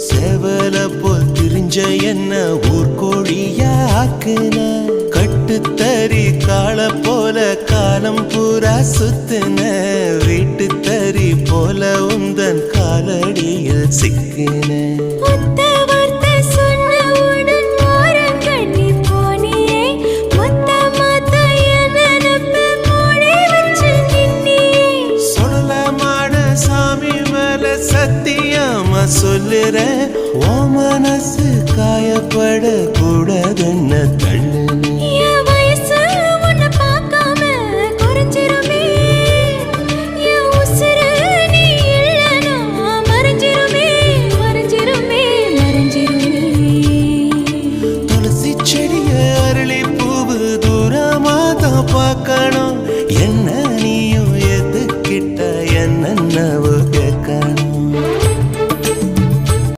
சேவல போல் திரிஞ்ச என்ன ஊர்கோழியாக்குன கட்டுத்தறி கால போல காலம் பூரா சுத்துன வீட்டு தறி போல உந்தன் காலடியில் சிக்கின சத்தியமா சொல்லுற ஓ மனசு காயப்பட கூடாதுன்னு தள்ளு